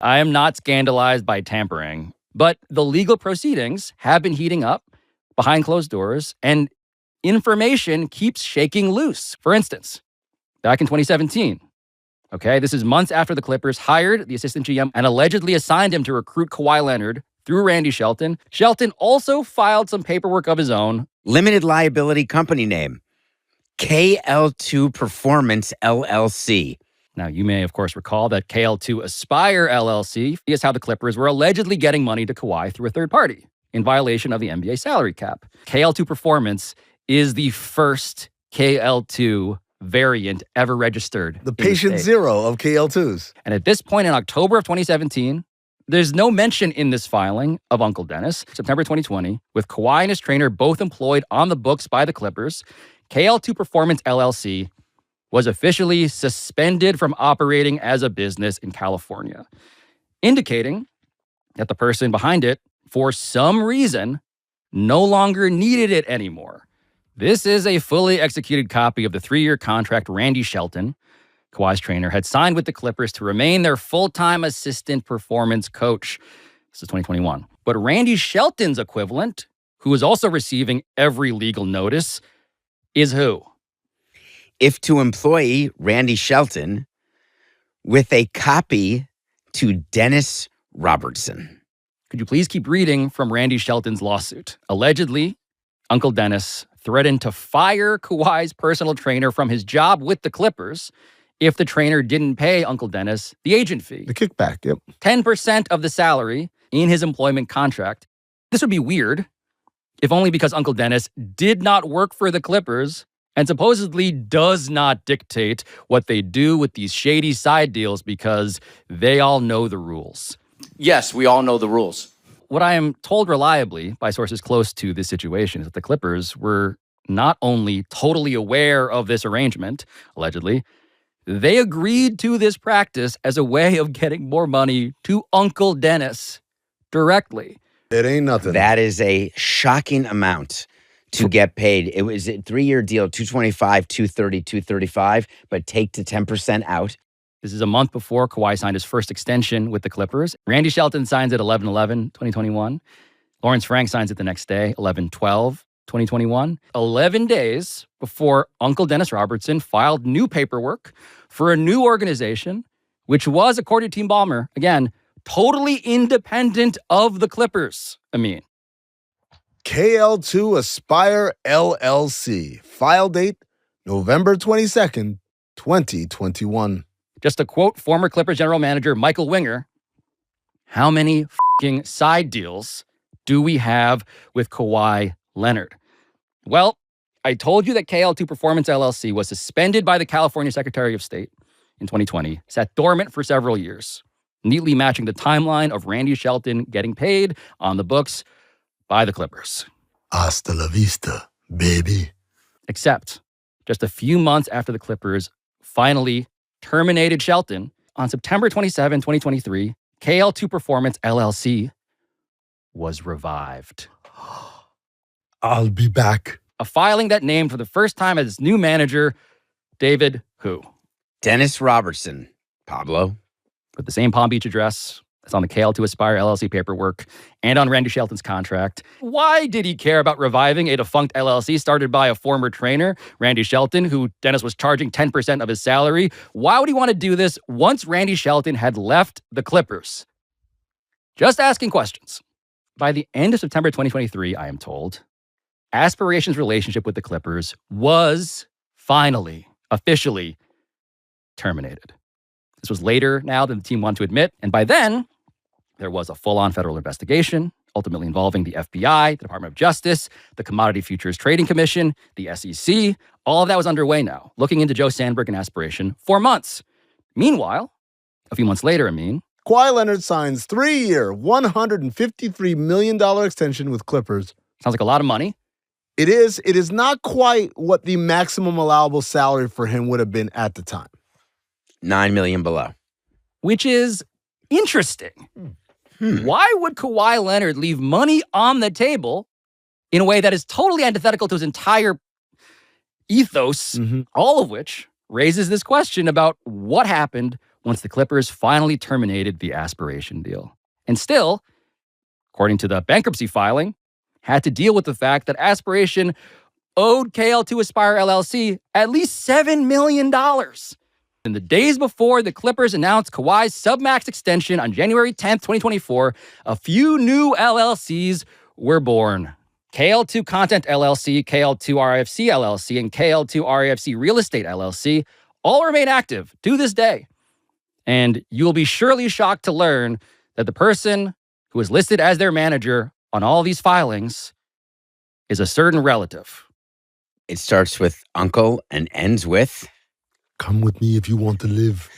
I am not scandalized by tampering, but the legal proceedings have been heating up behind closed doors, and information keeps shaking loose. For instance, back in 2017, this is months after the Clippers hired the assistant GM and allegedly assigned him to recruit Kawhi Leonard through Randy Shelton. Shelton also filed some paperwork of his own. Limited liability company name, KL2 Performance LLC. Now, you may, of course, recall that KL2 Aspire LLC is how the Clippers were allegedly getting money to Kawhi through a third party in violation of the NBA salary cap. KL2 Performance is the first KL2 variant ever registered. The patient zero of KL2s. And at this point in October of 2017, there's no mention in this filing of Uncle Dennis. September 2020, with Kawhi and his trainer both employed on the books by the Clippers, KL2 Performance LLC was officially suspended from operating as a business in California, indicating that the person behind it, for some reason, no longer needed it anymore. This is a fully executed copy of the 3-year contract Randy Shelton, Kawhi's trainer, had signed with the Clippers to remain their full-time assistant performance coach. This is 2021. But Randy Shelton's equivalent, who is also receiving every legal notice, is who? If to employee Randy Shelton with a copy to Dennis Robertson. Could you please keep reading from Randy Shelton's lawsuit? Allegedly, Uncle Dennis threatened to fire Kawhi's personal trainer from his job with the Clippers if the trainer didn't pay Uncle Dennis the agent fee. The kickback, yep. 10% of the salary in his employment contract. This would be weird, if only because Uncle Dennis did not work for the Clippers and supposedly does not dictate what they do with these shady side deals because they all know the rules. Yes, we all know the rules. What I am told reliably by sources close to this situation is that the Clippers were not only totally aware of this arrangement, allegedly, they agreed to this practice as a way of getting more money to Uncle Dennis directly. It ain't nothing. That is a shocking amount to get paid. It was a 3-year deal, $225, $230, $235, but take to 10% out. This is a month before Kawhi signed his first extension with the Clippers. Randy Shelton signs it 11/11/2021. Lawrence Frank signs it the next day, 11/12/2021. 11 days before Uncle Dennis Robertson filed new paperwork for a new organization, which was, according to Team Ballmer, again, totally independent of the Clippers. KL2 Aspire LLC. File date, November 22nd, 2021. Just to quote former Clippers general manager Michael Winger, how many f***ing side deals do we have with Kawhi Leonard? Well, I told you that KL2 Performance LLC was suspended by the California Secretary of State in 2020, sat dormant for several years, neatly matching the timeline of Randy Shelton getting paid on the books by the Clippers. Hasta la vista, baby. Except just a few months after the Clippers finally terminated Shelton, on September 27, 2023, KL2 Performance LLC was revived. I'll be back. A filing that named for the first time as its new manager, David who? Dennis Robertson, Pablo. With the same Palm Beach address as on the KL2 Aspire LLC paperwork and on Randy Shelton's contract. Why did he care about reviving a defunct LLC started by a former trainer, Randy Shelton, who Dennis was charging 10% of his salary? Why would he want to do this once Randy Shelton had left the Clippers? Just asking questions. By the end of September 2023, I am told, Aspiration's relationship with the Clippers was finally, officially terminated. This was later now than the team wanted to admit, and by then, there was a full-on federal investigation, ultimately involving the FBI, the Department of Justice, the Commodity Futures Trading Commission, the SEC. All of that was underway now, looking into Joe Sandberg and Aspiration for months. Meanwhile, a few months later, Kawhi Leonard signs 3-year, $153 million extension with Clippers. Sounds like a lot of money. It is. It is not quite what the maximum allowable salary for him would have been at the time. $9 million below. Which is interesting. Why would Kawhi Leonard leave money on the table in a way that is totally antithetical to his entire ethos, all of which raises this question about what happened, once the Clippers finally terminated the Aspiration deal. And still, according to the bankruptcy filing, had to deal with the fact that Aspiration owed KL2 Aspire LLC at least $7 million. In the days before the Clippers announced Kawhi's submax extension on January 10th, 2024, a few new LLCs were born. KL2 Content LLC, KL2 RFC LLC, and KL2 RFC Real Estate LLC all remain active to this day. And you'll be surely shocked to learn that the person who is listed as their manager on all these filings is a certain relative. It starts with uncle and ends with... Come with me if you want to live.